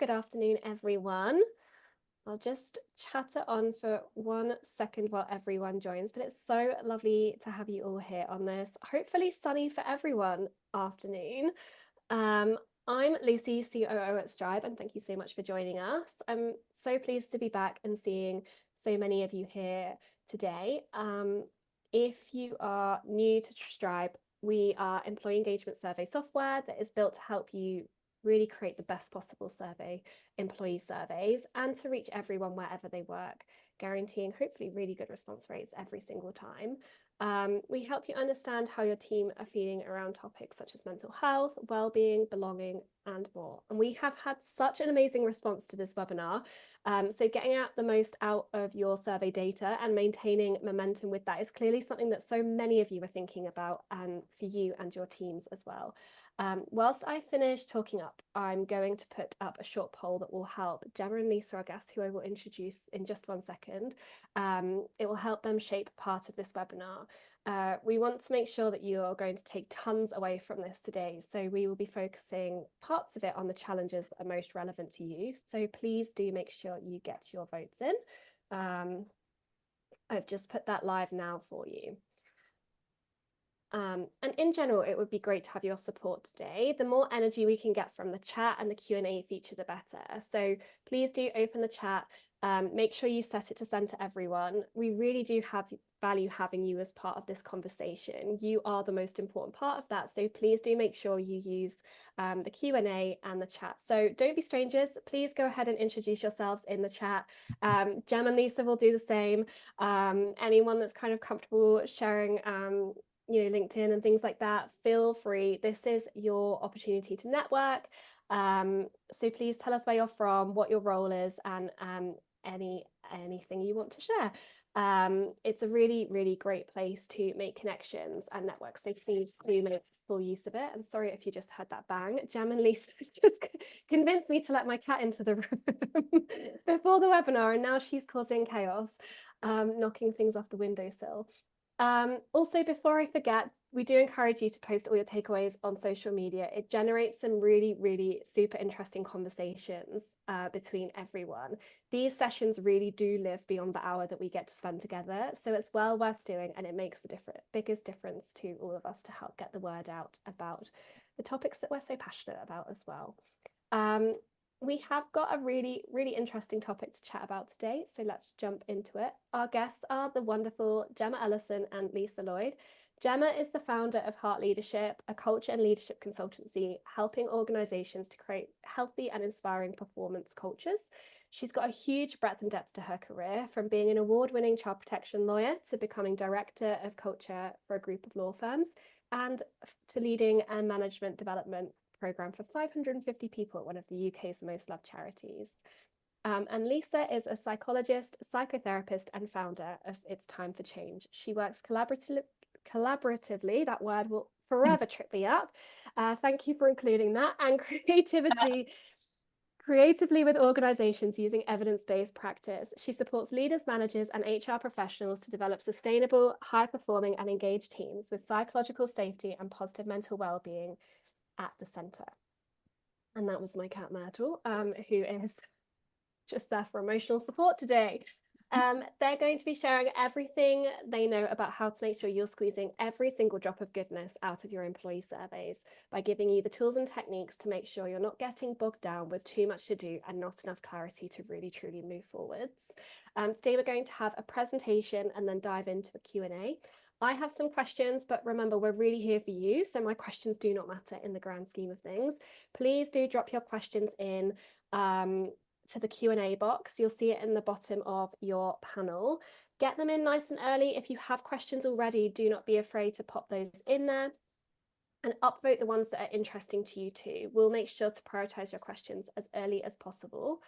Good afternoon, everyone. I'll just chatter on for 1 second while everyone joins, but it's so lovely to have you all here on this hopefully sunny for everyone afternoon. I'm Lucy, COO at Stribe, and thank you so much for joining us. I'm so pleased to be back and seeing so many of you here today. If you are new to Stribe, we are employee engagement survey software that is built to help you really create the best possible employee surveys, and to reach everyone wherever they work, guaranteeing hopefully really good response rates every single time. We help you understand how your team are feeling around topics such as mental health, well-being, belonging, and more. And we have had such an amazing response to this webinar. So getting out the most out of your survey data and maintaining momentum with that is clearly something that so many of you are thinking about, for you and your teams as well. Whilst I finish talking up, I'm going to put up a short poll that will help Gemma and Lisa, our guests, who I will introduce in just 1 second. It will help them shape part of this webinar. We want to make sure that you are going to take tons away from this today. So we will be focusing parts of it on the challenges that are most relevant to you. So please do make sure you get your votes in. I've just put that live now for you. And in general, it would be great to have your support today. The more energy we can get from the chat and the Q&A feature, the better. So please do open the chat. Make sure you set it to send to everyone. We really do value having you as part of this conversation. You are the most important part of that. So please do make sure you use the Q&A and the chat. So don't be strangers. Please go ahead and introduce yourselves in the chat. Jem and Lisa will do the same. Anyone that's kind of comfortable sharing LinkedIn and things like that, feel free. This is your opportunity to network. So please tell us where you're from, what your role is, and anything you want to share. It's a really, really great place to make connections and network. So please do make full use of it. And sorry if you just heard that bang. Gem and Lisa just convinced me to let my cat into the room before the webinar, and now she's causing chaos, knocking things off the windowsill. Also, before I forget, we do encourage you to post all your takeaways on social media. It generates some really, really super interesting conversations between everyone. These sessions really do live beyond the hour that we get to spend together. So it's well worth doing, and it makes the biggest difference to all of us to help get the word out about the topics that we're so passionate about as well. We have got a really, really interesting topic to chat about today, so let's jump into it. Our guests are the wonderful Gemma Ellison and Lisa Lloyd. Gemma is the founder of Heart Leadership, a culture and leadership consultancy helping organizations to create healthy and inspiring performance cultures. She's got a huge breadth and depth to her career, from being an award-winning child protection lawyer to becoming director of culture for a group of law firms, and to leading a management development program for 550 people at one of the UK's most loved charities. And Lisa is a psychologist, psychotherapist, and founder of It's Time for Change. She works collaboratively, that word will forever trip me up. Thank you for including that. And creatively with organizations using evidence-based practice. She supports leaders, managers, and HR professionals to develop sustainable, high-performing, and engaged teams with psychological safety and positive mental well-being at the center. And that was my cat Myrtle, who is just there for emotional support today. They're going to be sharing everything they know about how to make sure you're squeezing every single drop of goodness out of your employee surveys by giving you the tools and techniques to make sure you're not getting bogged down with too much to do and not enough clarity to really truly move forwards. Today we're going to have a presentation and then dive into the Q&A. I have some questions, but remember, we're really here for you, so my questions do not matter in the grand scheme of things. Please do drop your questions in to the Q&A box. You'll see it in the bottom of your panel. Get them in nice and early. If you have questions already, do not be afraid to pop those in there. And upvote the ones that are interesting to you too. We'll make sure to prioritize your questions as early as possible.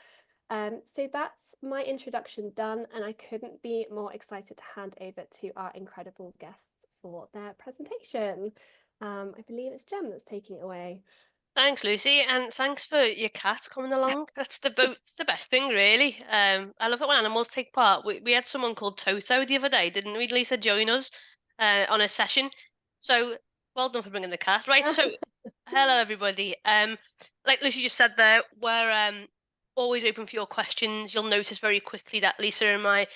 So that's my introduction done, and I couldn't be more excited to hand over to our incredible guests for their presentation. I believe it's Gem that's taking it away. Thanks, Lucy, and thanks for your cat coming along. That's the best thing, really. I love it when animals take part. We had someone called Toto the other day, didn't we? Lisa join us on a session. So well done for bringing the cat. Right. So hello everybody. Like Lucy just said, there we're always open for your questions. You'll notice very quickly that Lisa and my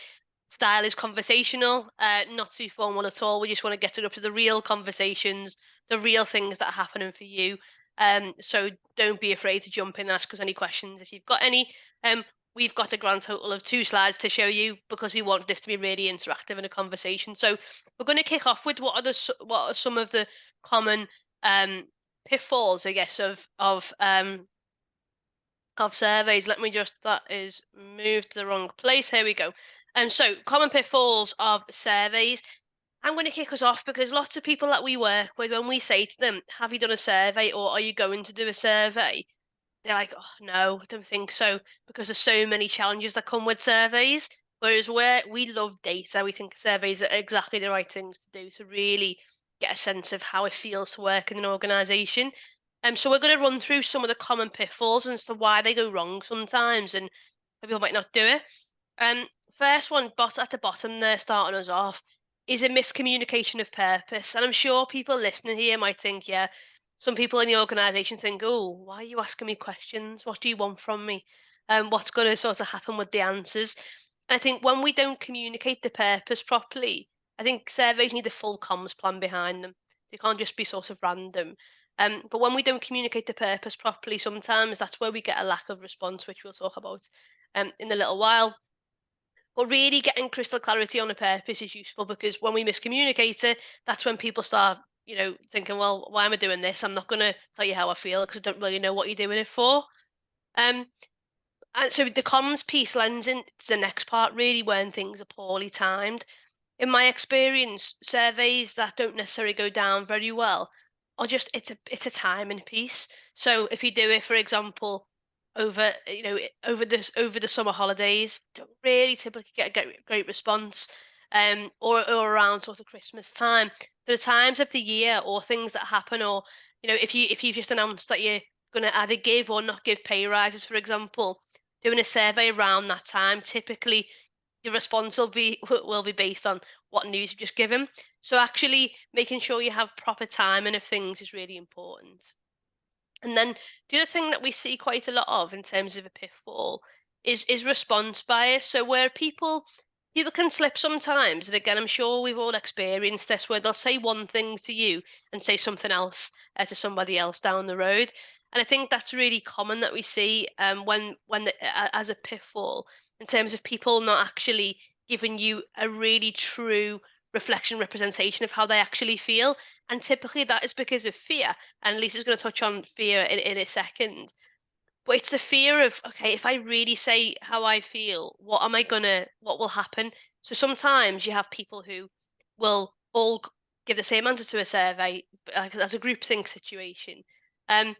style is conversational, not too formal at all. We just want to get it up to the real conversations, the real things that are happening for you. So don't be afraid to jump in and ask us any questions if you've got any. We've got a grand total of 2 slides to show you because we want this to be really interactive in a conversation. So we're going to kick off with what are some of the common pitfalls, I guess, of surveys. Let me just, that is moved to the wrong place. Here we go. And so common pitfalls of surveys. I'm going to kick us off because lots of people that we work with, when we say to them, have you done a survey or are you going to do a survey? They're like, oh no, I don't think so, because there's so many challenges that come with surveys. Whereas we love data, we think surveys are exactly the right things to do to really get a sense of how it feels to work in an organisation. So we're going to run through some of the common pitfalls and as to why they go wrong sometimes, and people might not do it. First one, at the bottom there, starting us off, is a miscommunication of purpose. And I'm sure people listening here might think, yeah, some people in the organisation think, oh, why are you asking me questions? What do you want from me? What's going to sort of happen with the answers? And I think when we don't communicate the purpose properly, I think surveys need a full comms plan behind them. They can't just be sort of random. But when we don't communicate the purpose properly, sometimes that's where we get a lack of response, which we'll talk about in a little while. But really getting crystal clarity on a purpose is useful because when we miscommunicate it, that's when people start, thinking, well, why am I doing this? I'm not going to tell you how I feel because I don't really know what you're doing it for. Um, and so the comms piece lends into the next part, really, when things are poorly timed. In my experience, surveys that don't necessarily go down very well are just, it's a timing piece. So if you do it, for example, over the summer holidays, don't really typically get a great response. Or around sort of Christmas time. There are times of the year or things that happen, or if you've just announced that you're going to either give or not give pay rises, for example, doing a survey around that time, typically the response will be based on what news you've just given. So actually making sure you have proper timing of things is really important. And then the other thing that we see quite a lot of in terms of a pitfall is response bias. So where people can slip sometimes, and again, I'm sure we've all experienced this, where they'll say one thing to you and say something else to somebody else down the road. And I think that's really common that we see as a pitfall in terms of people not actually giving you a really true reflection representation of how they actually feel. And typically that is because of fear. And Lisa's going to touch on fear in a second. But it's the fear of, okay, if I really say how I feel, what will happen? So sometimes you have people who will all give the same answer to a survey, like as a group think situation. Um,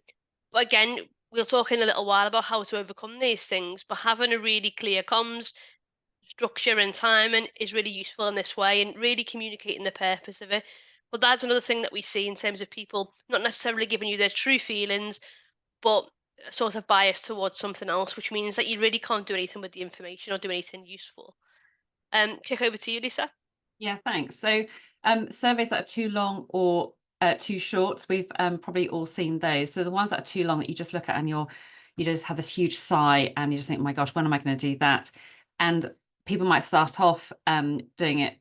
but again, we'll talk in a little while about how to overcome these things. But having a really clear comms structure and timing is really useful in this way, and really communicating the purpose of it. But that's another thing that we see in terms of people not necessarily giving you their true feelings, but sort of biased towards something else, which means that you really can't do anything with the information or do anything useful. Kick over to you, Lisa. Yeah, thanks. So surveys that are too long or too short, we've probably all seen those. So the ones that are too long that you just look at and you just have this huge sigh and you just think, oh my gosh, when am I going to do that? And people might start off doing it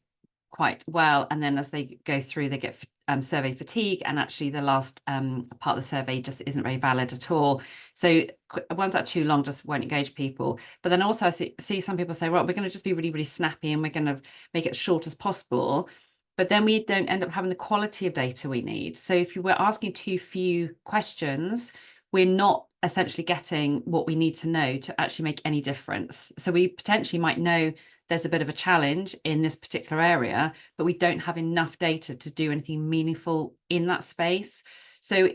quite well, and then as they go through, they get survey fatigue, and actually the last part of the survey just isn't very valid at all. So ones that are too long just won't engage people. But then also I see some people say, well, we're going to just be really, really snappy and we're going to make it as short as possible. But then we don't end up having the quality of data we need. So if you were asking too few questions, we're not essentially getting what we need to know to actually make any difference. So we potentially might know there's a bit of a challenge in this particular area, but we don't have enough data to do anything meaningful in that space. So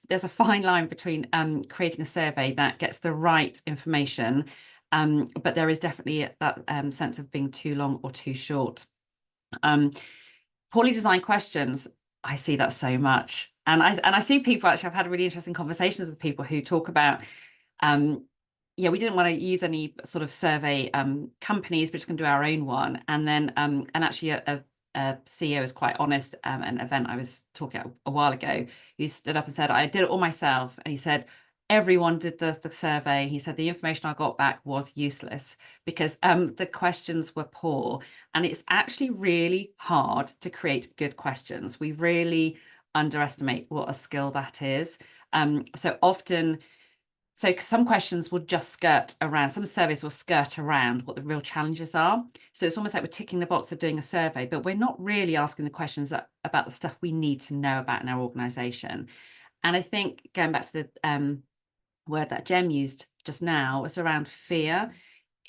there's a fine line between creating a survey that gets the right information, but there is definitely that sense of being too long or too short. Poorly designed questions, I see that so much. And I see people, actually, I've had really interesting conversations with people who talk about, yeah, we didn't want to use any sort of survey companies, we're just going to do our own one. And then, and actually a CEO is quite honest, an event I was talking at a while ago, who stood up and said, I did it all myself. And he said, everyone did the survey. He said the information I got back was useless because the questions were poor, and it's actually really hard to create good questions. We really underestimate what a skill that is. So often, so some questions will just skirt around, some surveys will skirt around what the real challenges are. So it's almost like we're ticking the box of doing a survey, but we're not really asking the questions about the stuff we need to know about in our organisation. And I think going back to the word that Jem used just now was around fear.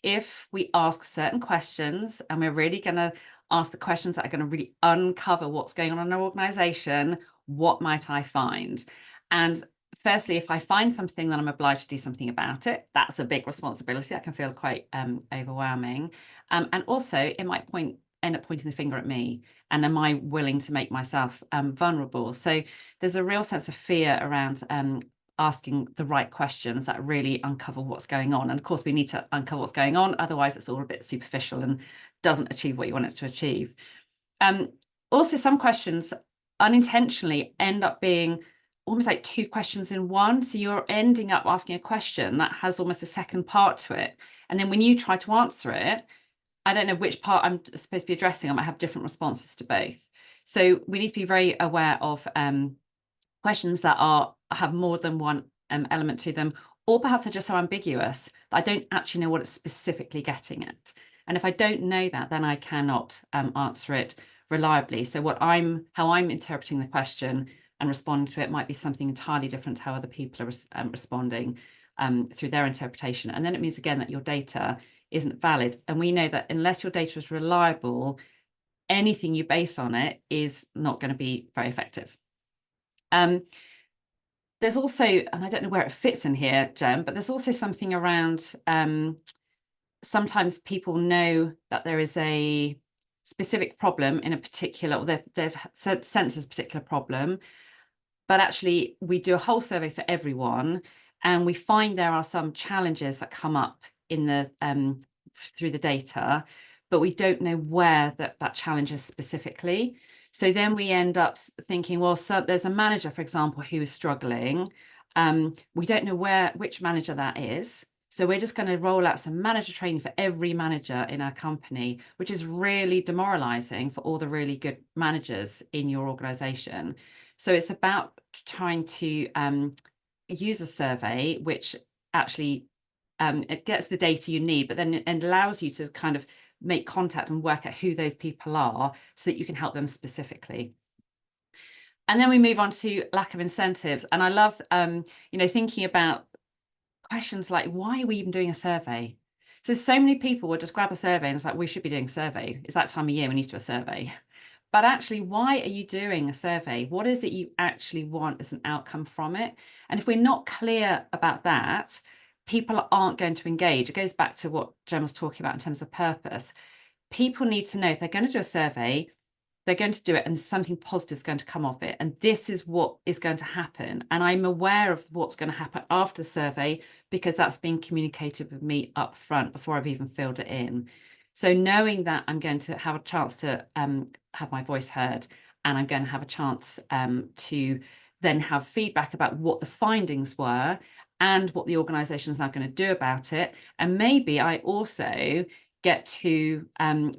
If we ask certain questions and we're really going to ask the questions that are going to really uncover what's going on in our organization, what might I find? And firstly, if I find something, then I'm obliged to do something about it. That's a big responsibility. That can feel quite overwhelming. And also it might end up pointing the finger at me. And am I willing to make myself vulnerable? So there's a real sense of fear around asking the right questions that really uncover what's going on. And of course, we need to uncover what's going on. Otherwise, it's all a bit superficial and doesn't achieve what you want it to achieve. Also, some questions unintentionally end up being almost like two questions in one. So you're ending up asking a question that has almost a second part to it. And then when you try to answer it, I don't know which part I'm supposed to be addressing. I might have different responses to both. So we need to be very aware of questions that have more than one element to them, or perhaps they're just so ambiguous that I don't actually know what it's specifically getting at. And if I don't know that, then I cannot answer it reliably. So how I'm interpreting the question and responding to it might be something entirely different to how other people are responding through their interpretation. And then it means again that your data isn't valid. And we know that unless your data is reliable, anything you base on it is not going to be very effective. There's also, and I don't know where it fits in here, Gem, but there's also something around sometimes people know that there is a specific problem in a particular, or they've sensed a particular problem, but actually we do a whole survey for everyone, and we find there are some challenges that come up in the through the data, but we don't know where that challenge is specifically. So then we end up thinking, well, so there's a manager, for example, who is struggling. We don't know which manager that is. So we're just going to roll out some manager training for every manager in our company, which is really demoralizing for all the really good managers in your organization. So it's about trying to use a survey, which actually it gets the data you need, but then it allows you to kind of make contact and work out who those people are so that you can help them specifically. And then we move on to lack of incentives. And I love, thinking about questions like, why are we even doing a survey? So many people will just grab a survey and it's like, we should be doing a survey. It's that time of year we need to do a survey. But actually, why are you doing a survey? What is it you actually want as an outcome from it? And if we're not clear about that, people aren't going to engage. It goes back to what Jen was talking about in terms of purpose. People need to know if they're going to do a survey, they're going to do it and something positive is going to come off it. And this is what is going to happen. And I'm aware of what's going to happen after the survey because that's been communicated with me up front before I've even filled it in. So knowing that I'm going to have a chance to have my voice heard, and I'm going to have a chance to then have feedback about what the findings were and what the organisation is now going to do about it. And maybe I also get to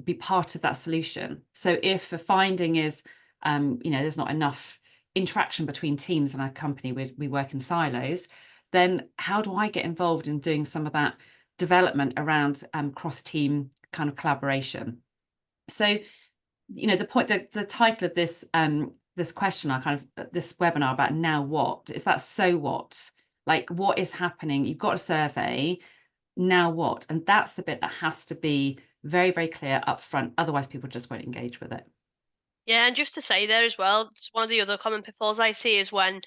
be part of that solution. So if a finding is, there's not enough interaction between teams in our company, we work in silos, then how do I get involved in doing some of that development around cross-team kind of collaboration? So, the title of this this question, this webinar about now what, is that so what? Like, what is happening? You've got a survey, now what? And that's the bit that has to be very, very clear up front. Otherwise, people just won't engage with it. Yeah, and just to say there as well, one of the other common pitfalls I see is when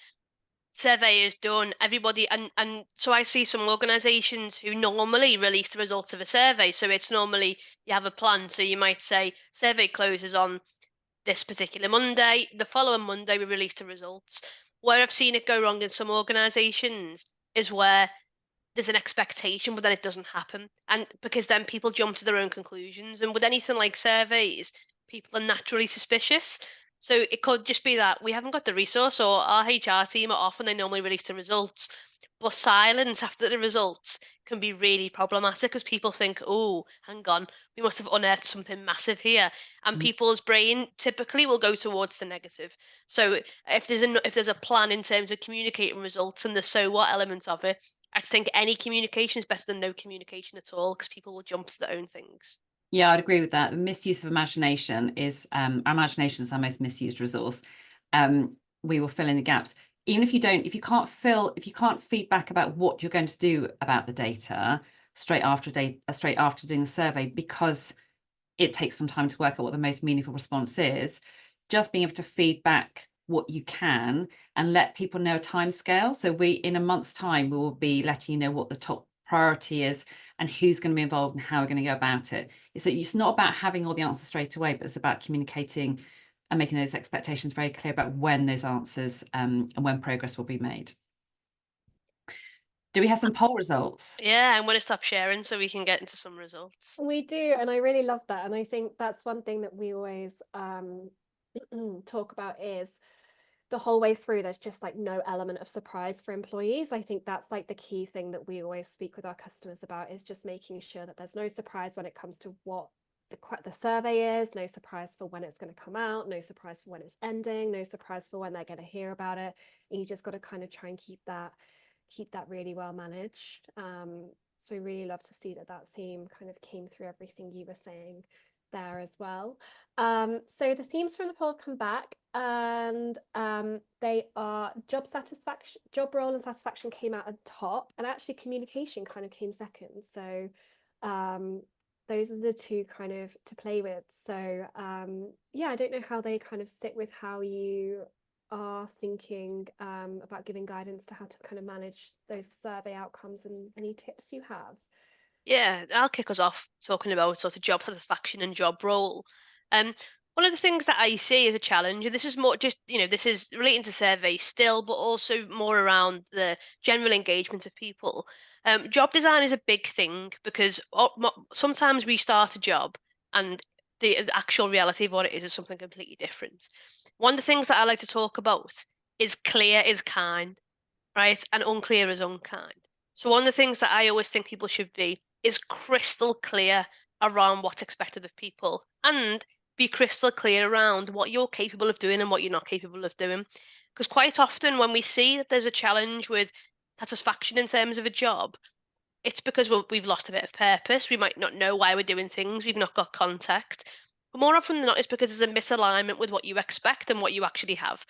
survey is done, everybody, and so I see some organizations who normally release the results of a survey. So it's normally you have a plan. So you might say survey closes on this particular Monday. The following Monday we release the results. Where I've seen it go wrong in some organizations is where there's an expectation, but then it doesn't happen. And because then people jump to their own conclusions. And with anything like surveys, people are naturally suspicious. So it could just be that we haven't got the resource, or our HR team are off when they normally release the results. But silence after the results can be really problematic because people think, oh, hang on, we must have unearthed something massive here. And Mm. people's brain typically will go towards the negative. So if there's a plan in terms of communicating results and the so what element of it, I think any communication is better than no communication at all because people will jump to their own things. Yeah, I'd agree with that. The misuse of imagination is imagination is our most misused resource. We will fill in the gaps. Even if you can't feedback about what you're going to do about the data straight after doing the survey, because it takes some time to work out what the most meaningful response is. Just being able to feedback what you can and let people know a timescale. So in a month's time, we will be letting you know what the top priority is and who's going to be involved and how we're going to go about it. It's not about having all the answers straight away, but it's about communicating and making those expectations very clear about when those answers and when progress will be made. Do we have some poll results? Yeah, I'm going to stop sharing so we can get into some results. We do, and I really love that. And I think that's one thing that we always talk about is the whole way through, there's just like no element of surprise for employees. I think that's like the key thing that we always speak with our customers about, is just making sure that there's no surprise when it comes to what the survey is, no surprise for when it's going to come out, no surprise for when it's ending, no surprise for when they're going to hear about it. And you just got to kind of try and keep that really well managed. So really love to see that theme kind of came through everything you were saying there as well. So the themes from the poll come back, and they are job satisfaction, job role and satisfaction came out at the top, and actually communication kind of came second. So those are the two kind of to play with. So yeah, I don't know how they kind of sit with how you are thinking about giving guidance to how to kind of manage those survey outcomes, and any tips you have. Yeah, I'll kick us off talking about sort of job satisfaction and job role. One of the things that I see as a challenge, and this is more just, this is relating to surveys still, but also more around the general engagement of people. Job design is a big thing because sometimes we start a job and the actual reality of what it is something completely different. One of the things that I like to talk about is clear is kind, right? And unclear is unkind. So one of the things that I always think people should be is crystal clear around what's expected of people, and be crystal clear around what you're capable of doing and what you're not capable of doing. Because quite often when we see that there's a challenge with satisfaction in terms of a job, it's because we've lost a bit of purpose. We might not know why we're doing things. We've not got context. But more often than not, it's because there's a misalignment with what you expect and what you actually have.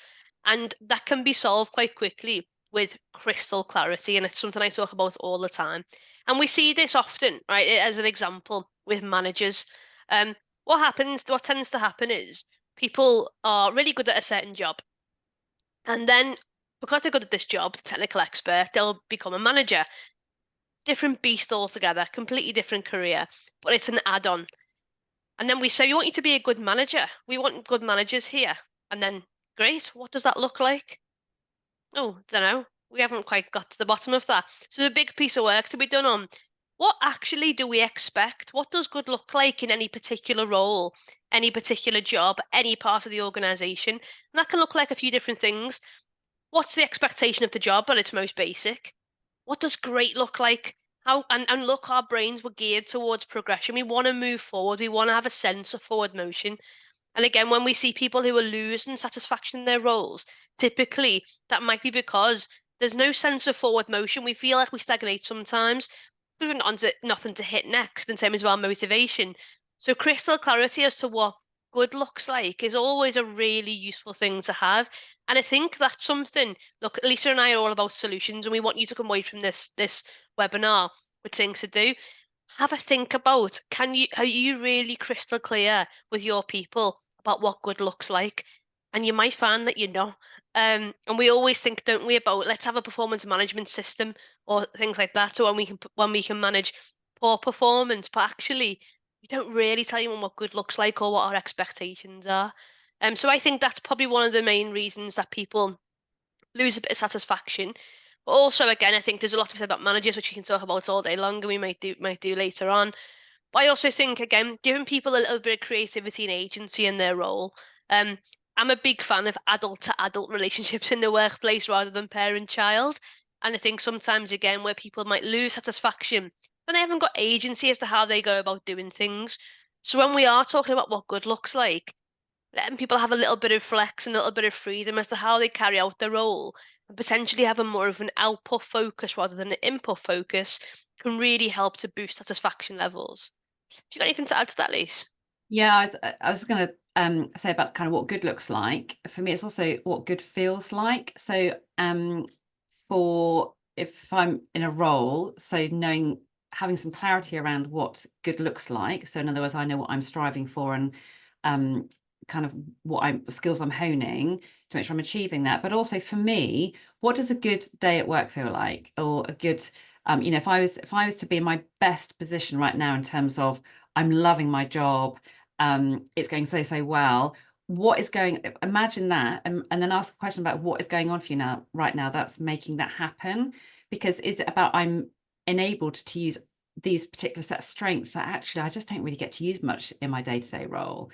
And that can be solved quite quickly with crystal clarity. And it's something I talk about all the time. And we see this often, right? As an example with managers. What tends to happen is people are really good at a certain job. And then because they're good at this job, the technical expert, they'll become a manager. Different beast altogether, completely different career, but it's an add-on. And then we say, we want you to be a good manager. We want good managers here. And then, great, what does that look like? Oh, don't know. We haven't quite got to the bottom of that. So the big piece of work to be done on what actually do we expect? What does good look like in any particular role, any particular job, any part of the organization? And that can look like a few different things. What's the expectation of the job at its most basic? What does great look like? And look, our brains were geared towards progression. We want to move forward. We want to have a sense of forward motion. And again, when we see people who are losing satisfaction in their roles, typically that might be because there's no sense of forward motion. We feel like we stagnate sometimes. We've got nothing to hit next in terms of our motivation. So crystal clarity as to what good looks like is always a really useful thing to have. And I think that's something, look, Lisa and I are all about solutions, and we want you to come away from this webinar with things to do. Have a think about, are you really crystal clear with your people about what good looks like? And you might find that you're not. And we always think, don't we, about let's have a performance management system or things like that, so when we can manage poor performance, but actually we don't really tell you what good looks like or what our expectations are. So I think that's probably one of the main reasons that people lose a bit of satisfaction. But also, again, I think there's a lot to be said about managers, which we can talk about all day long, and we might do later on. But I also think, again, giving people a little bit of creativity and agency in their role. I'm a big fan of adult to adult relationships in the workplace rather than parent child. And I think sometimes, again, where people might lose satisfaction when they haven't got agency as to how they go about doing things. So when we are talking about what good looks like, letting people have a little bit of flex and a little bit of freedom as to how they carry out their role, and potentially having more of an output focus rather than an input focus, can really help to boost satisfaction levels. Do you got anything to add to that, Lise? Yeah, I was going to say about kind of what good looks like. For me, it's also what good feels like. So for if I'm in a role, so having some clarity around what good looks like. So in other words, I know what I'm striving for and kind of skills I'm honing to make sure I'm achieving that. But also for me, what does a good day at work feel like? Or a good, if I was to be in my best position right now in terms of I'm loving my job, it's going so well. Imagine that, and then ask a question about what is going on for you right now that's making that happen. Because is it about I'm enabled to use these particular set of strengths that actually I just don't really get to use much in my day-to-day role?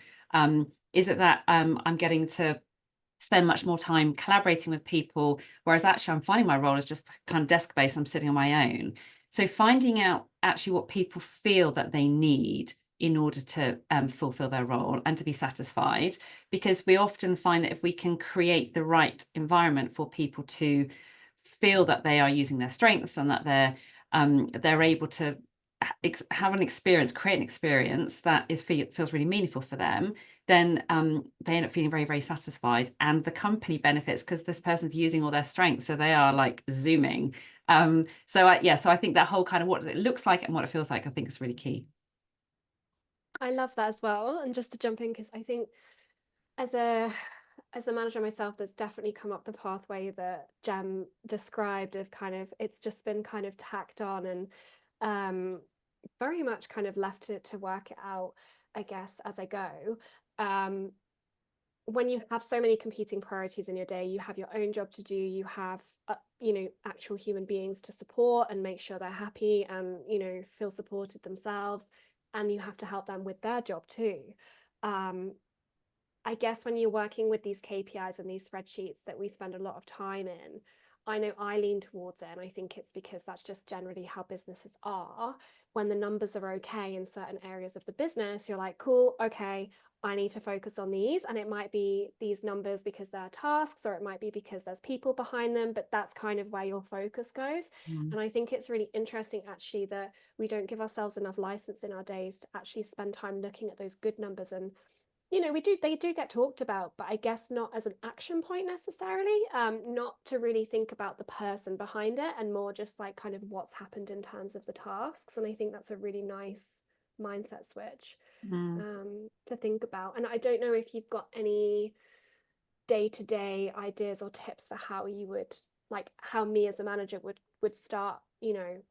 Is it that I'm getting to spend much more time collaborating with people, whereas actually I'm finding my role is just kind of desk-based, I'm sitting on my own. So finding out actually what people feel that they need in order to fulfill their role and to be satisfied, because we often find that if we can create the right environment for people to feel that they are using their strengths and that they're able to have an experience, create an experience that feels really meaningful for them, then they end up feeling very, very satisfied, and the company benefits because this person's using all their strengths, so they are like zooming. So I think that whole kind of what it looks like and what it feels like, I think is really key. I love that as well. And just to jump in, because I think as a manager myself, that's definitely come up the pathway that Gem described of kind of, it's just been kind of tacked on and very much kind of left to work it out, I guess, as I go. When you have so many competing priorities in your day, you have your own job to do, you have actual human beings to support and make sure they're happy and feel supported themselves, and you have to help them with their job too. I guess when you're working with these KPIs and these spreadsheets that we spend a lot of time in, I know I lean towards it, and I think it's because that's just generally how businesses are. When the numbers are okay in certain areas of the business, you're like, cool, okay, I need to focus on these. And it might be these numbers because they're tasks, or it might be because there's people behind them, but that's kind of where your focus goes. And I think it's really interesting actually that we don't give ourselves enough license in our days to actually spend time looking at those good numbers. And they do get talked about, but I guess not as an action point necessarily, not to really think about the person behind it, and more just like kind of what's happened in terms of the tasks. And I think that's a really nice mindset switch to think about. And I don't know if you've got any day-to-day ideas or tips for how you would, like how me as a manager would start,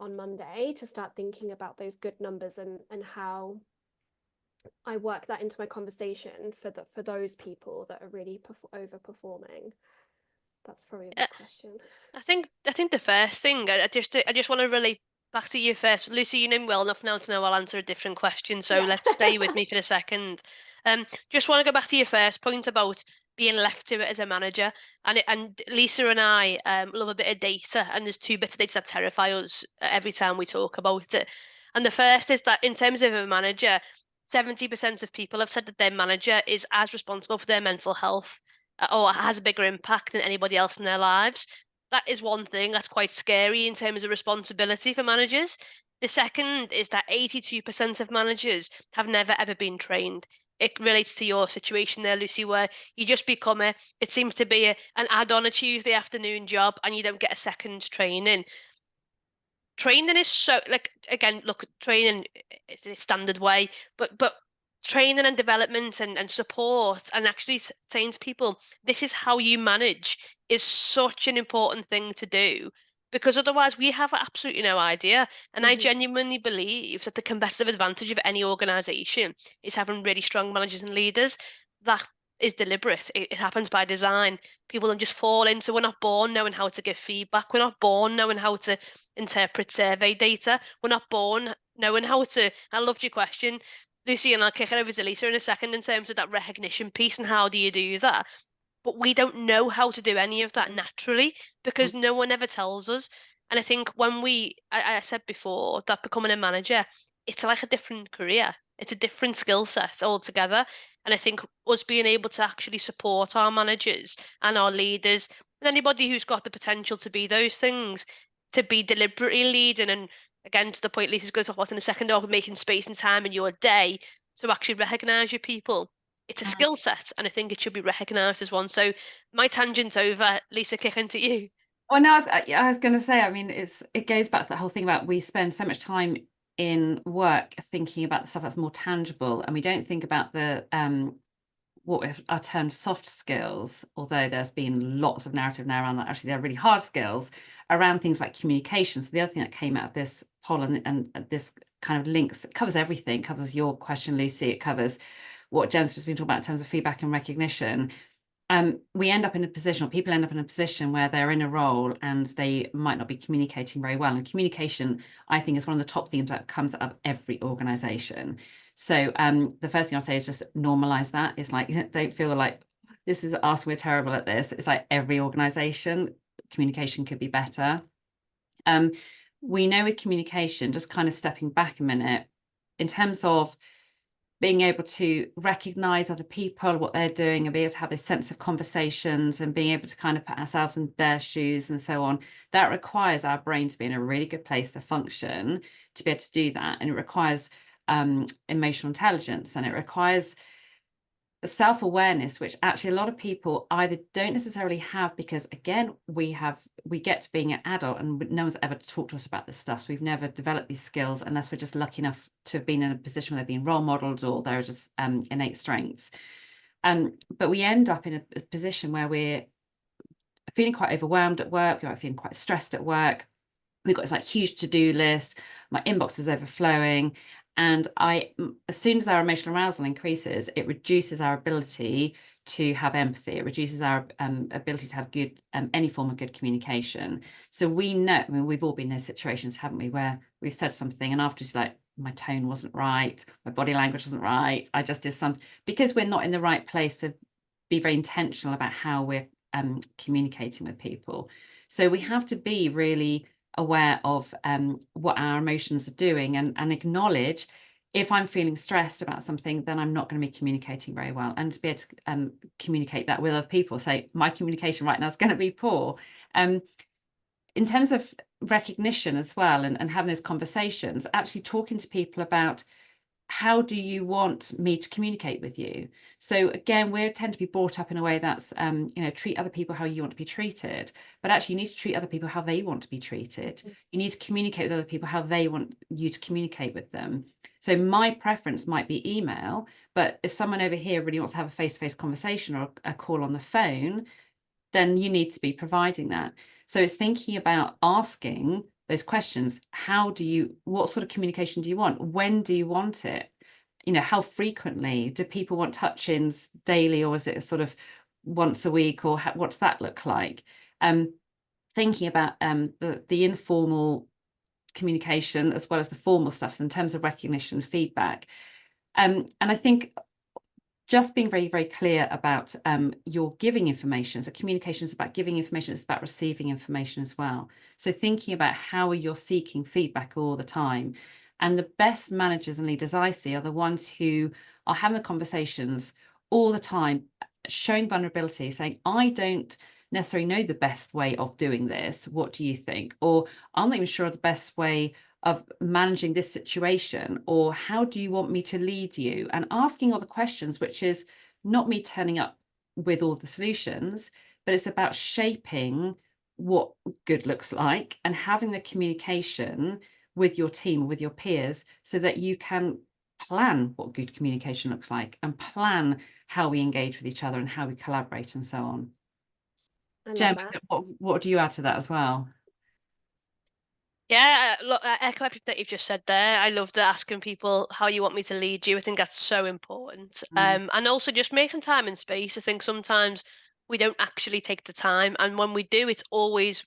on Monday, to start thinking about those good numbers and how I work that into my conversation for those people that are really overperforming. That's probably a good question. I think the first thing I just want to relate back to you first, Lucy. You know me well enough now to know I'll answer a different question, so Yeah. let's stay with me for a second. Just want to go back to your first point about being left to it as a manager, and Lisa and I love a bit of data, and there's two bits of data that terrify us every time we talk about it. And the first is that in terms of a manager, 70% of people have said that their manager is as responsible for their mental health or has a bigger impact than anybody else in their lives. That is one thing that's quite scary in terms of responsibility for managers. The second is that 82% of managers have never ever been trained. It relates to your situation there, Lucy, where you just become it seems to be an add-on a Tuesday afternoon job and you don't get a second training. Training is so, like, again, look, training is a standard way, but training and development and support and actually saying to people, this is how you manage, is such an important thing to do, because otherwise we have absolutely no idea. And I genuinely believe that the competitive advantage of any organization is having really strong managers and leaders. That is deliberate. It happens by design. People don't just fall into, we're not born knowing how to give feedback. We're not born knowing how to interpret survey data. We're not born knowing how to, I loved your question, Lucy, and I'll kick it over to Lisa in a second in terms of that recognition piece and how do you do that. But we don't know how to do any of that naturally because no one ever tells us. And I think when I said before that becoming a manager, it's like a different career. It's a different skill set altogether. And I think us being able to actually support our managers and our leaders and anybody who's got the potential to be those things, to be deliberately leading, and again to the point Lisa's going to talk about in a second, of making space and time in your day to actually recognise your people. It's a Mm. skill set, and I think it should be recognised as one. So my tangent's over. Lisa, kick into you. Well, no, I was going to say, I mean, it goes back to that whole thing about we spend so much time in work thinking about the stuff that's more tangible, and we don't think about the what are termed soft skills, although there's been lots of narrative now around that. Actually, they're really hard skills around things like communication. So the other thing that came out of this poll, and this kind of links, it covers everything, it covers your question, Lucy, it covers what Jen's just been talking about in terms of feedback and recognition. We end up in a position, or people end up in a position where they're in a role and they might not be communicating very well. And communication, I think, is one of the top themes that comes out of every organization. So the first thing I'll say is just normalize that. It's like, don't feel like this is us, we're terrible at this. It's like every organization, communication could be better. We know with communication, just kind of stepping back a minute, in terms of being able to recognize other people, what they're doing, and be able to have this sense of conversations and being able to kind of put ourselves in their shoes and so on, that requires our brain to be in a really good place to function, to be able to do that. And it requires emotional intelligence, and it requires self-awareness, which actually a lot of people either don't necessarily have, because again, we get to being an adult and no one's ever talked to us about this stuff. So we've never developed these skills unless we're just lucky enough to have been in a position where they've been role modeled, or there are just innate strengths. But we end up in a position where we're feeling quite overwhelmed at work, we're feeling quite stressed at work. We've got this like huge to-do list, my inbox is overflowing, and as soon as our emotional arousal increases, it reduces our ability to have empathy. It reduces our ability to have good any form of good communication. So we know, I mean, we've all been in those situations, haven't we, where we've said something and afterwards, like, my tone wasn't right, my body language wasn't right, I just did something, because we're not in the right place to be very intentional about how we're communicating with people. So we have to be really aware of what our emotions are doing, and acknowledge, if I'm feeling stressed about something, then I'm not going to be communicating very well, and to be able to communicate that with other people, say my communication right now is going to be poor. In terms of recognition as well, and having those conversations, actually talking to people about, how do you want me to communicate with you? So again, we tend to be brought up in a way that's, treat other people how you want to be treated, but actually you need to treat other people how they want to be treated. You need to communicate with other people how they want you to communicate with them. So my preference might be email, but if someone over here really wants to have a face-to-face conversation or a call on the phone, then you need to be providing that. So it's thinking about asking those questions. What sort of communication do you want? When do you want it? How frequently? Do people want touch-ins daily, or is it sort of once a week, or what does that look like? Thinking about the informal communication as well as the formal stuff in terms of recognition and feedback. And I think just being very, very clear about your giving information. So communication is about giving information, it's about receiving information as well. So thinking about how you're seeking feedback all the time. And the best managers and leaders I see are the ones who are having the conversations all the time, showing vulnerability, saying, I don't necessarily know the best way of doing this. What do you think? Or I'm not even sure of the best way of managing this situation, or how do you want me to lead you? And asking all the questions, which is not me turning up with all the solutions, but it's about shaping what good looks like and having the communication with your team or with your peers so that you can plan what good communication looks like and plan how we engage with each other and how we collaborate and so on. Gemma, what do you add to that as well? Yeah, look, I echo everything that you've just said there. I love the asking people how you want me to lead you. I think that's so important. And also just making time and space. I think sometimes we don't actually take the time. And when we do, it's always,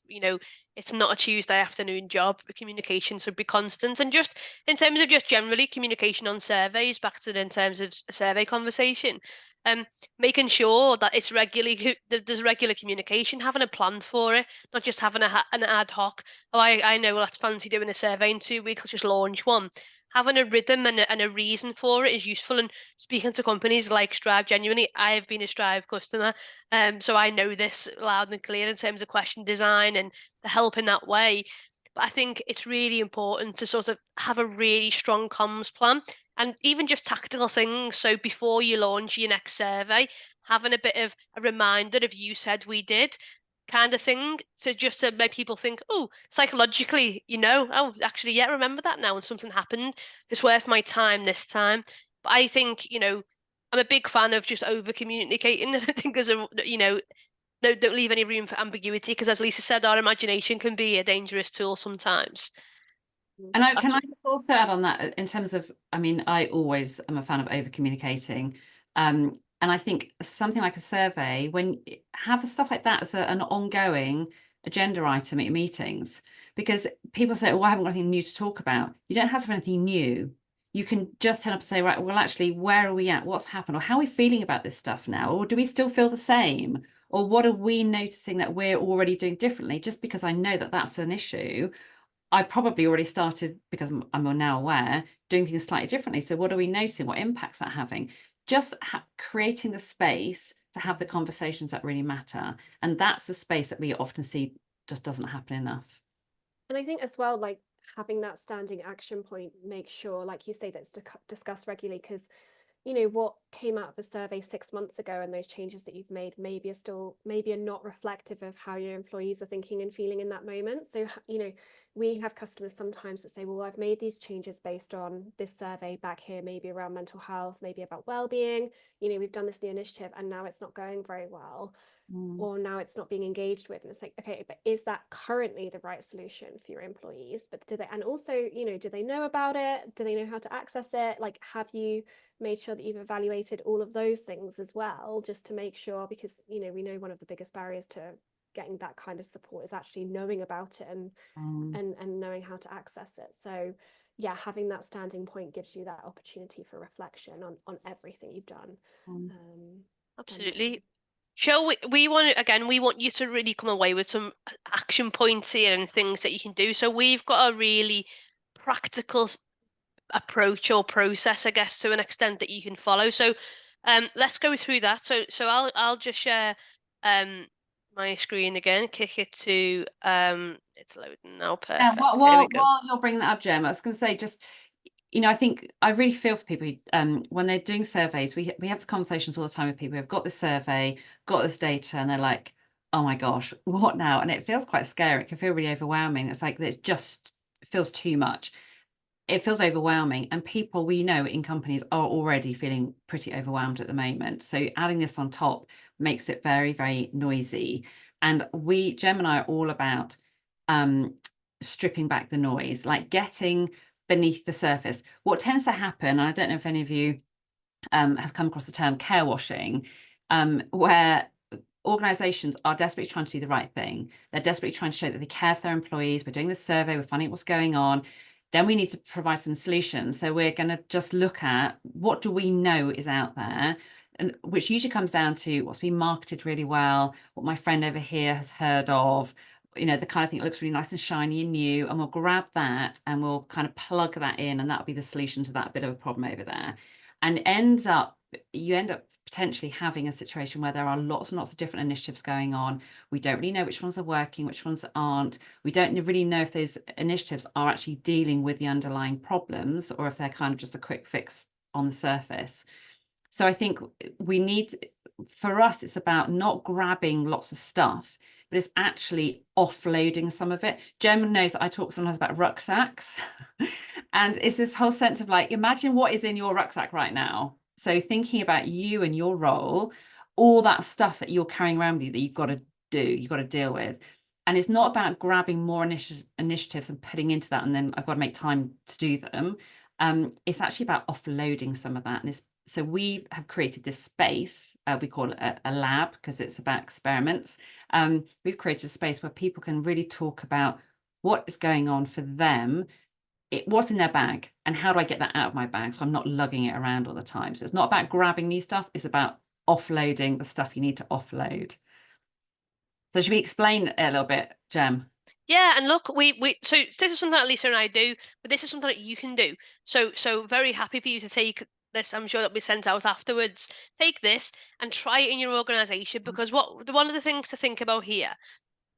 it's not a Tuesday afternoon job. The communication should be constant. And just in terms of just generally communication on surveys, back to the, in terms of a survey conversation, um, making sure that it's regularly, there's regular communication, having a plan for it, not just having an ad hoc, oh, I know, well, that's fancy doing a survey in 2 weeks, let's just launch one. Having a rhythm and a reason for it is useful. And speaking to companies like Stribe, genuinely, I have been a Stribe customer. So I know this loud and clear in terms of question design and the help in that way. But I think it's really important to sort of have a really strong comms plan, and even just tactical things. So before you launch your next survey, having a bit of a reminder of "you said we did" kind of thing, so just to make people think, oh, psychologically, oh, actually, yeah, remember that now, and something happened. It's worth my time this time. But I think, I'm a big fan of just over communicating. I think there's no, don't leave any room for ambiguity, because as Lisa said, our imagination can be a dangerous tool sometimes. And can I just also add on that in terms of, I mean, I always am a fan of over communicating. And I think something like a survey, when have stuff like that as an ongoing agenda item at your meetings, because people say, well, I haven't got anything new to talk about. You don't have to have anything new. You can just turn up and say, right, well, actually, where are we at? What's happened? Or how are we feeling about this stuff now? Or do we still feel the same? Or what are we noticing that we're already doing differently? Just because I know that that's an issue, I probably already started, because I'm now aware, doing things slightly differently. So what are we noticing? What impacts that having? Just creating the space to have the conversations that really matter. And that's the space that we often see just doesn't happen enough. And I think as well, like having that standing action point, make sure, like you say, that's discussed regularly, because what came out of the survey 6 months ago and those changes that you've made maybe are not reflective of how your employees are thinking and feeling in that moment. So we have customers sometimes that say, well, I've made these changes based on this survey back here, maybe around mental health, maybe about well-being, we've done this new initiative and now it's not going very well. Or now it's not being engaged with. And it's like, okay, but is that currently the right solution for your employees? But do they, and also, do they know about it? Do they know how to access it? Like, have you made sure that you've evaluated all of those things as well, just to make sure, because, we know one of the biggest barriers to getting that kind of support is actually knowing about it and knowing how to access it. So yeah, having that standing point gives you that opportunity for reflection on everything you've done. Absolutely. Shall we want you to really come away with some action points here and things that you can do. So we've got a really practical approach or process, I guess, to an extent that you can follow. So let's go through that. So I'll just share my screen again, kick it to it's loading now. Perfect. Yeah, while you're bringing that up, Gemma, I was going to say, just I think I really feel for people when they're doing surveys. We have the conversations all the time with people who've got this survey, got this data, and they're like, oh my gosh, what now? And it feels quite scary. It can feel really overwhelming. It's like it feels too much. It feels overwhelming, and people we know in companies are already feeling pretty overwhelmed at the moment. So adding this on top makes it very, very noisy. And Gemma and I are all about stripping back the noise, like getting beneath the surface. What tends to happen, and I don't know if any of you have come across the term care washing, where organizations are desperately trying to do the right thing. They're desperately trying to show that they care for their employees. We're doing this survey, we're finding out what's going on. Then we need to provide some solutions. So we're going to just look at what do we know is out there, and which usually comes down to what's been marketed really well, what my friend over here has heard of, the kind of thing that looks really nice and shiny and new, and we'll grab that and we'll kind of plug that in, and that'll be the solution to that bit of a problem over there. And you end up potentially having a situation where there are lots and lots of different initiatives going on. We don't really know which ones are working, which ones aren't. We don't really know if those initiatives are actually dealing with the underlying problems, or if they're kind of just a quick fix on the surface. So I think for us, it's about not grabbing lots of stuff, but it's actually offloading some of it. Gemma knows I talk sometimes about rucksacks. And it's this whole sense of like, imagine what is in your rucksack right now. So thinking about you and your role, all that stuff that you're carrying around with you that you've got to do, you've got to deal with. And it's not about grabbing more initiatives and putting into that, and then I've got to make time to do them. It's actually about offloading some of that. And so we have created this space, we call it a lab because it's about experiments. We've created a space where people can really talk about what is going on for them, what's in their bag, and how do I get that out of my bag so I'm not lugging it around all the time. So it's not about grabbing new stuff, it's about offloading the stuff you need to offload. So should we explain it a little bit, Gem? Yeah, and look, so this is something that Lisa and I do, but this is something that you can do. So very happy for you to take this. I'm sure that we sent out afterwards. Take this and try it in your organization, because one of the things to think about here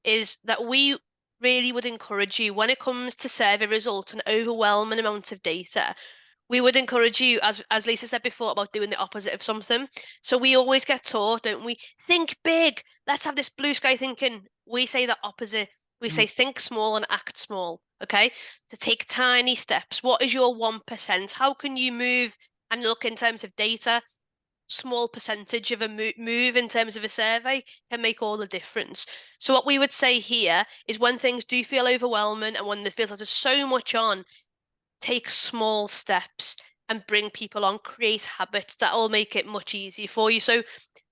is that we really would encourage you, when it comes to survey results and overwhelming amount of data, we would encourage you, as Lisa said before, about doing the opposite of something. So we always get taught, don't we? Think big. Let's have this blue sky thinking. We say the opposite. We say think small and act small. Okay. So take tiny steps. What is your 1%? How can you move and look in terms of data? Small percentage of a move in terms of a survey can make all the difference. So what we would say here is, when things do feel overwhelming and when there feels like there's so much on, take small steps and bring people on, create habits that will make it much easier for you. So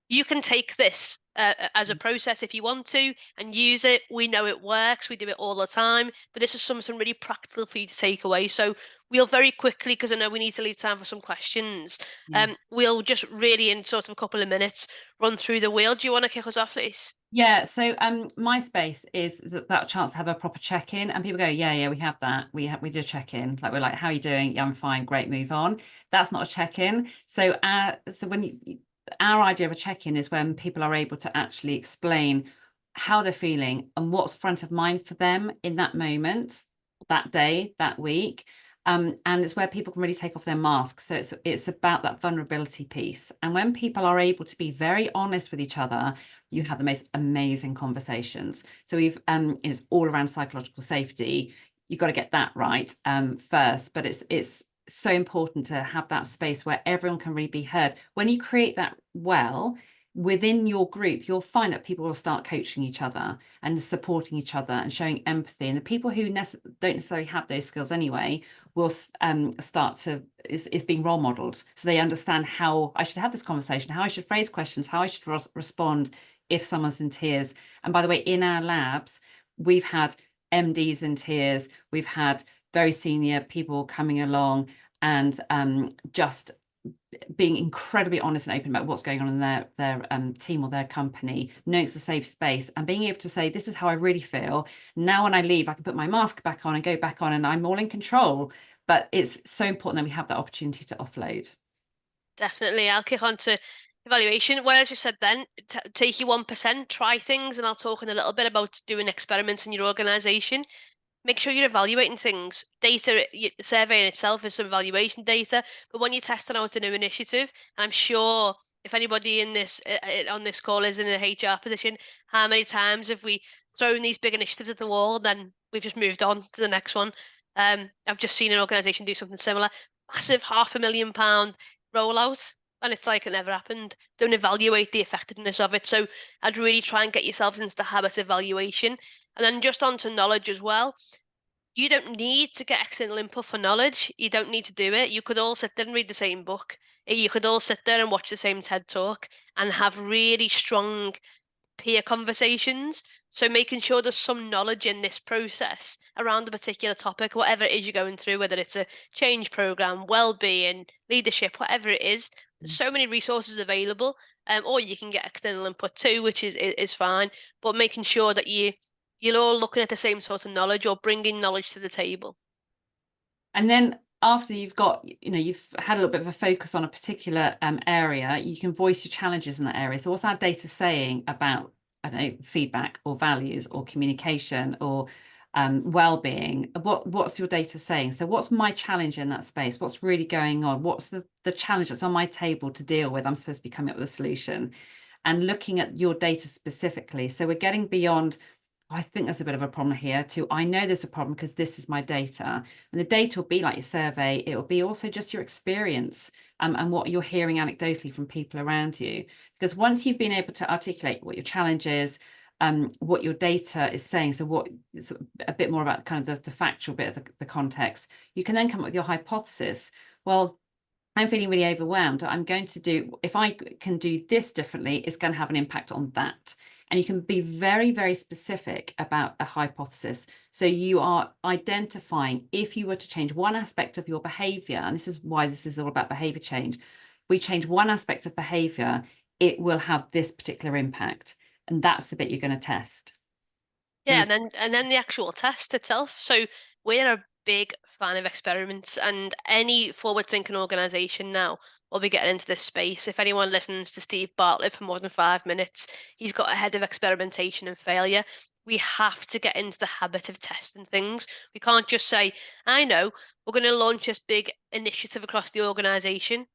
you can take this as a process if you want to and use it. We know it works. We do it all the time, but this is something really practical for you to take away. So we'll very quickly, because I know we need to leave time for some questions, we'll just really, in sort of a couple of minutes, run through the wheel. Do you want to kick us off, Lise? Yeah, so my space is that chance to have a proper check-in, and people go, yeah, we have that. We do a check-in. Like, we're like, how are you doing? Yeah, I'm fine, great, move on. That's not a check-in. So our idea of a check-in is when people are able to actually explain how they're feeling and what's front of mind for them in that moment, that day, that week. And it's where people can really take off their masks. So it's about that vulnerability piece. And when people are able to be very honest with each other, you have the most amazing conversations. So it's all around psychological safety. You've got to get that right first, but it's so important to have that space where everyone can really be heard. When you create that within your group, you'll find that people will start coaching each other and supporting each other and showing empathy. And the people who don't necessarily have those skills anyway will start to is being role modeled, so they understand how I should have this conversation, how I should phrase questions, how I should respond if someone's in tears. And by the way, in our labs, we've had MDs in tears, we've had very senior people coming along and just being incredibly honest and open about what's going on in their team or their company, knowing it's a safe space and being able to say, this is how I really feel. Now, when I leave, I can put my mask back on and go back on and I'm all in control. But it's so important that we have that opportunity to offload. Definitely. I'll kick on to evaluation. Well, as you said then, take your 1%, try things, and I'll talk in a little bit about doing experiments in your organisation. Make sure you're evaluating things. Data, the survey in itself is some evaluation data, but when you're testing out a new initiative, and I'm sure if anybody in this on this call is in a HR position, how many times have we thrown these big initiatives at the wall and then we've just moved on to the next one? I've just seen an organisation do something similar, massive £500,000 rollout, and it's like it never happened. Don't evaluate the effectiveness of it. So I'd really try and get yourselves into the habit of evaluation. And then just onto knowledge as well. You don't need to get external input for knowledge. You don't need to do it. You could all sit there and read the same book. You could all sit there and watch the same TED talk and have really strong peer conversations. So making sure there's some knowledge in this process around a particular topic, whatever it is you're going through, whether it's a change program, well-being, leadership, whatever it is. There's so many resources available, or you can get external input too, which is fine. But making sure that you're all looking at the same sort of knowledge or bringing knowledge to the table. And then after you've got, you've had a little bit of a focus on a particular area, you can voice your challenges in that area. So what's our data saying about, I don't know, feedback or values or communication or well-being? What's your data saying? So what's my challenge in that space? What's really going on? What's the challenge that's on my table to deal with? I'm supposed to be coming up with a solution. And looking at your data specifically. So we're getting beyond, I think there's a bit of a problem here too. I know there's a problem because this is my data. And the data will be like your survey. It will be also just your experience and what you're hearing anecdotally from people around you. Because once you've been able to articulate what your challenge is, what your data is saying. So what sort of a bit more about kind of the factual bit of the context. You can then come up with your hypothesis. Well, I'm feeling really overwhelmed. I'm going to do, if I can do this differently, it's going to have an impact on that. And you can be very, very specific about a hypothesis. So you are identifying, if you were to change one aspect of your behavior, and this is why this is all about behavior change. We change one aspect of behavior, it will have this particular impact. And that's the bit you're going to test. Yeah, and then the actual test itself. So we're a big fan of experiments, and any forward-thinking organisation now will be getting into this space. If anyone listens to Steve Bartlett for more than 5 minutes, he's got a head of experimentation and failure. We have to get into the habit of testing things. We can't just say, I know, we're going to launch this big initiative across the organisation.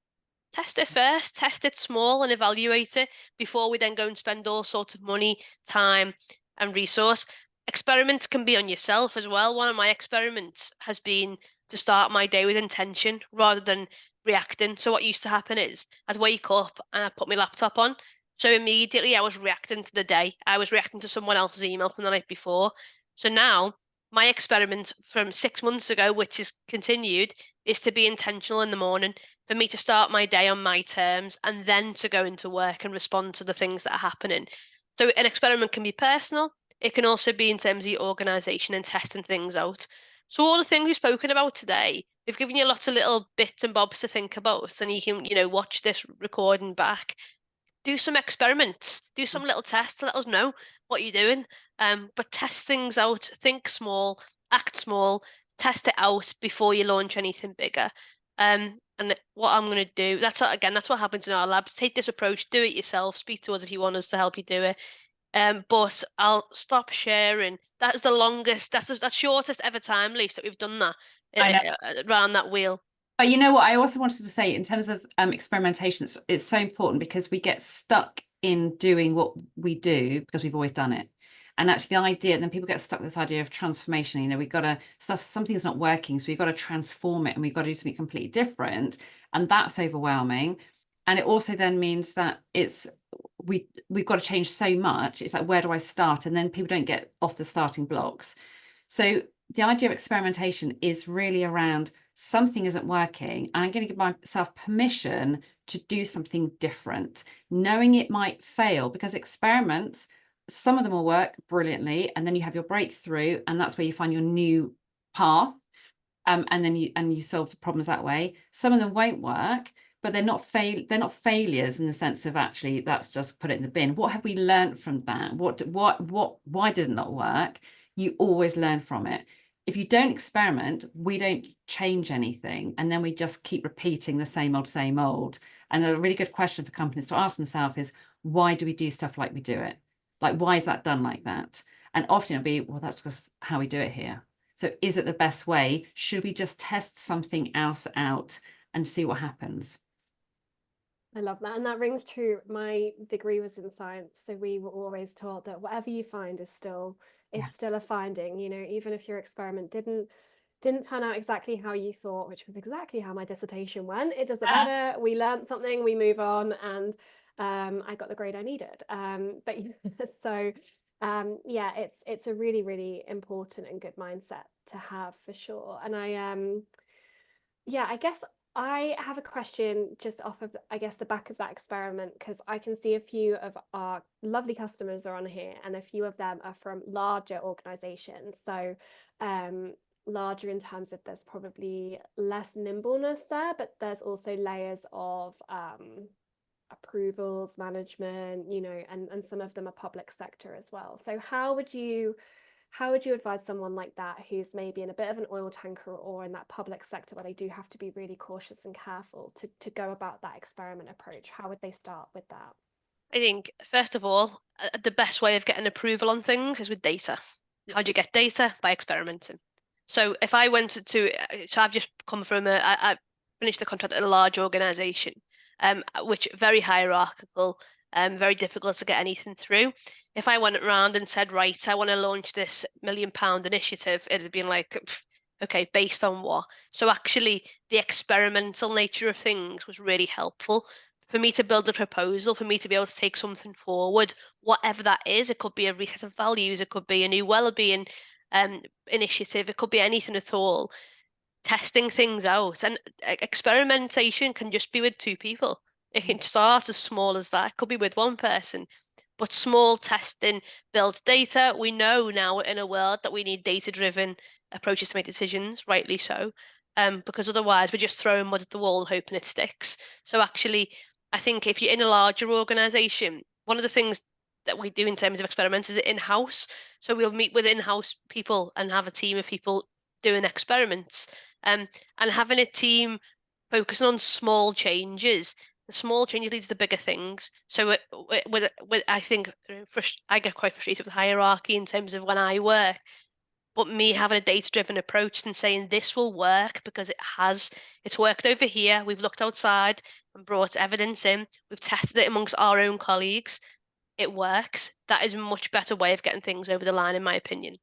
Test it first, test it small and evaluate it before we then go and spend all sorts of money, time, and resource. Experiments can be on yourself as well. One of my experiments has been to start my day with intention rather than reacting. So what used to happen is I'd wake up and I'd put my laptop on. So immediately I was reacting to the day. I was reacting to someone else's email from the night before. So now my experiment from 6 months ago, which is continued, is to be intentional in the morning, for me to start my day on my terms and then to go into work and respond to the things that are happening. So an experiment can be personal. It can also be in terms of your organisation and testing things out. So all the things we've spoken about today, we've given you lots of little bits and bobs to think about, and you can, watch this recording back. Do some experiments, do some little tests, let us know what you're doing. But test things out, think small, act small, test it out before you launch anything bigger. And what I'm going to do, that's what happens in our labs. Take this approach, do it yourself, speak to us if you want us to help you do it. But I'll stop sharing. That is the longest, that's the shortest ever time, Lisa, that we've done that around that wheel. But you know what, I also wanted to say in terms of experimentation, it's so important because we get stuck in doing what we do because we've always done it. And actually the idea, and then people get stuck with this idea of transformation, we've got to, something's not working, so we've got to transform it and we've got to do something completely different. And that's overwhelming. And it also then means that we've got to change so much. It's like, where do I start? And then people don't get off the starting blocks. So the idea of experimentation is really around something isn't working. I'm going to give myself permission to do something different, knowing it might fail, because experiments, some of them will work brilliantly, and then you have your breakthrough, and that's where you find your new path, and then you solve the problems that way. Some of them won't work, but they're not failures in the sense of actually that's just put it in the bin. What have we learned from that? Why did it not work? You always learn from it. If you don't experiment, we don't change anything, and then we just keep repeating the same old. And a really good question for companies to ask themselves is, why do we do stuff like we do it? Like, why is that done like that? And often it'll be, well, that's just how we do it here. So is it the best way? Should we just test something else out and see what happens? I love that. And that rings true. My degree was in science, so we were always taught that whatever you find is still a finding. Even if your experiment didn't turn out exactly how you thought, which was exactly how my dissertation went, it doesn't matter. We learned something, we move on, and I got the grade I needed. But so yeah, it's a really, really important and good mindset to have, for sure. And I guess I have a question just off of, the back of that experiment, because I can see a few of our lovely customers are on here, and a few of them are from larger organizations. So larger in terms of there's probably less nimbleness there, but there's also layers of approvals, management, and some of them are public sector as well. So how would you advise someone like that who's maybe in a bit of an oil tanker or in that public sector where they do have to be really cautious and careful to go about that experiment approach? How would they start with that? I think, first of all, the best way of getting approval on things is with data. How do you get data? By experimenting. So if I went so I've just come from I finished the contract at a large organisation, which very hierarchical, very difficult to get anything through. If I went around and said, right, I want to launch this £1 million initiative, it'd been like, okay, based on what? So actually the experimental nature of things was really helpful for me to build a proposal, for me to be able to take something forward, whatever that is. It could be a reset of values, it could be a new wellbeing initiative, it could be anything at all. Testing things out, and experimentation can just be with 2 people. It can start as small as that. It could be with 1 person, but small testing builds data. We know now in a world that we need data-driven approaches to make decisions, rightly so, because otherwise we're just throwing mud at the wall and hoping it sticks. So actually, I think if you're in a larger organisation, one of the things that we do in terms of experiments is in-house. So we'll meet with in-house people and have a team of people doing experiments, and having a team focusing on small changes. The small changes leads to bigger things. So with I think I get quite frustrated with hierarchy in terms of when I work, but me having a data-driven approach and saying this will work because it's worked over here. We've looked outside and brought evidence in. We've tested it amongst our own colleagues. It works. That is a much better way of getting things over the line, in my opinion.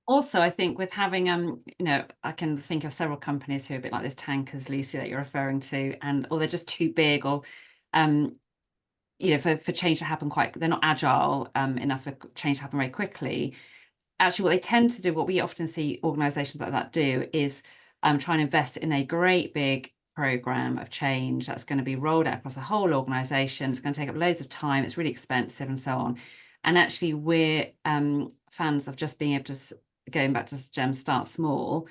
Also, I think with having, I can think of several companies who are a bit like those tankers, Lucy, that you're referring to, or they're just too big, or, for change to happen they're not agile enough for change to happen very quickly. Actually, what they tend to do, what we often see organizations like that do, is try and invest in a great big program of change that's going to be rolled out across the whole organization. It's going to take up loads of time. It's really expensive and so on. And actually, we're fans of just being able to, going back to Gem, start small.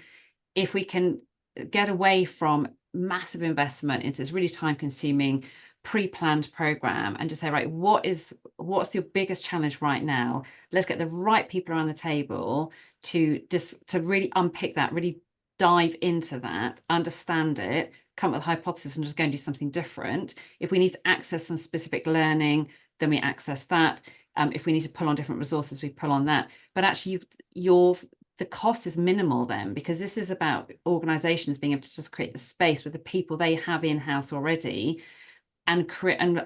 If we can get away from massive investment into this really time-consuming pre-planned program and just say, right, what's your biggest challenge right now? Let's get the right people around the table to really unpick that, really dive into that, understand it, come up with a hypothesis and just go and do something different. If we need to access some specific learning, then we access that. If we need to pull on different resources, we pull on that. But actually, the cost is minimal then, because this is about organizations being able to just create the space with the people they have in-house already, and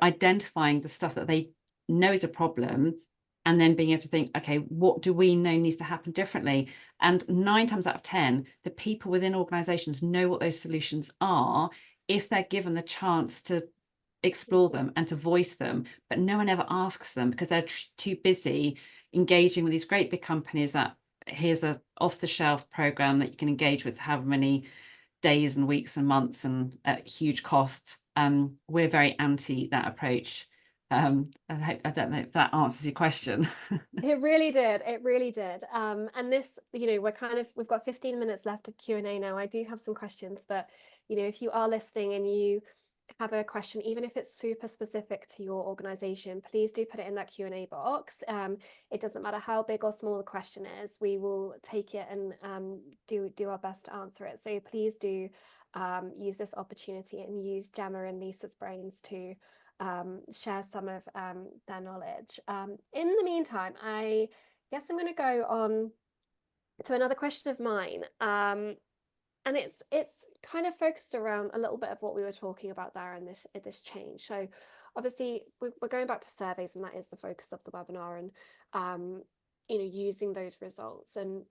identifying the stuff that they know is a problem, and then being able to think, okay, what do we know needs to happen differently? And 9 times out of 10, the people within organizations know what those solutions are if they're given the chance to explore them and to voice them, but no one ever asks them because they're too busy engaging with these great big companies that here's a off-the-shelf program that you can engage with however many days and weeks and months and at huge cost. We're very anti that approach. I don't know if that answers your question. It really did. It really did. And this, we've got 15 minutes left of Q&A now. I do have some questions, but if you are listening and you have a question, even if it's super specific to your organization, please do put it in that Q&A box. It doesn't matter how big or small the question is, we will take it and do our best to answer it. So please do use this opportunity and use Gemma and Lisa's brains to share some of their knowledge. In the meantime, I guess I'm going to go on to another question of mine. And it's kind of focused around a little bit of what we were talking about there in this change. So obviously we're going back to surveys, and that is the focus of the webinar, and using those results. And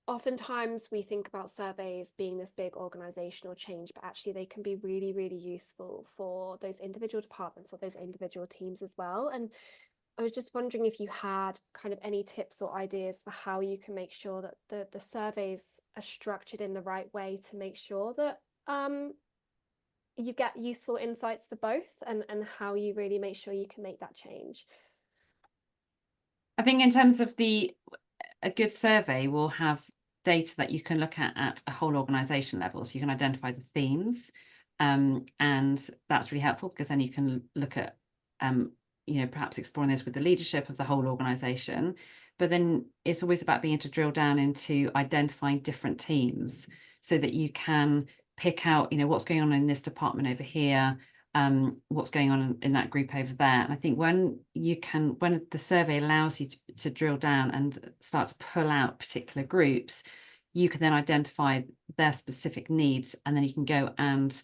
oftentimes we think about surveys being this big organizational change, but actually they can be really, really useful for those individual departments or those individual teams as well. And I was just wondering if you had kind of any tips or ideas for how you can make sure that the surveys are structured in the right way to make sure that you get useful insights for both, and how you really make sure you can make that change. I think in terms of a good survey will have data that you can look at a whole organization level, so you can identify the themes, and that's really helpful because then you can look at perhaps exploring this with the leadership of the whole organization. But then it's always about being able to drill down into identifying different teams so that you can pick out, what's going on in this department over here, what's going on in that group over there. And I think when the survey allows you to drill down and start to pull out particular groups, you can then identify their specific needs, and then you can go and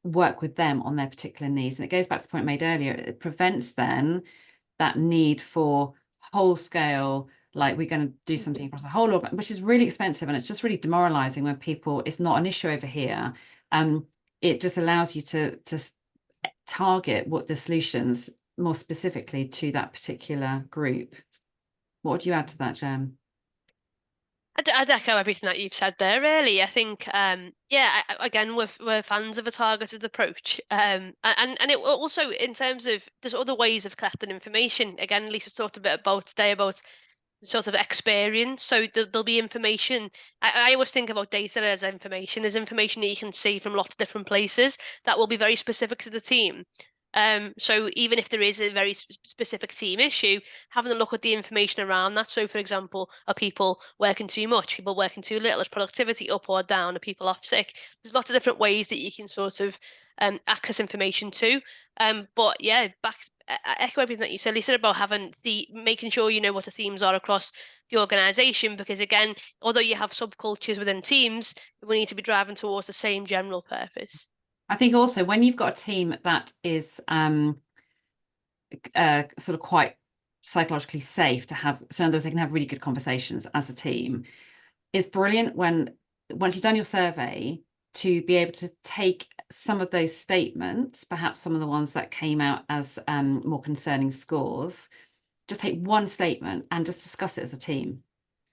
work with them on their particular needs. And it goes back to the point made earlier, it prevents then that need for whole scale, like we're going to do something across the whole organ, which is really expensive, and it's just really demoralizing when it's not an issue over here. It just allows you to target what the solutions more specifically to that particular group. What would you add to that, Gem? I'd echo everything that you've said there, really. I think, again, we're fans of a targeted approach. And it also, in terms of, there's other ways of collecting information. Again, Lisa talked a bit about today about sort of experience. So there'll be information. I always think about data as information. There's information that you can see from lots of different places that will be very specific to the team. So even if there is a very specific team issue, having a look at the information around that. So, for example, are people working too much? People working too little? Is productivity up or down? Are people off sick? There's lots of different ways that you can sort of access information too. But yeah, I echo everything that you said, Lisa, about making sure you know what the themes are across the organisation. Because again, although you have subcultures within teams, we need to be driving towards the same general purpose. I think also when you've got a team that is sort of quite psychologically safe to have, so in other words, they can have really good conversations as a team, it's brilliant when, once you've done your survey, to be able to take some of those statements, perhaps some of the ones that came out as more concerning scores, just take one statement and just discuss it as a team.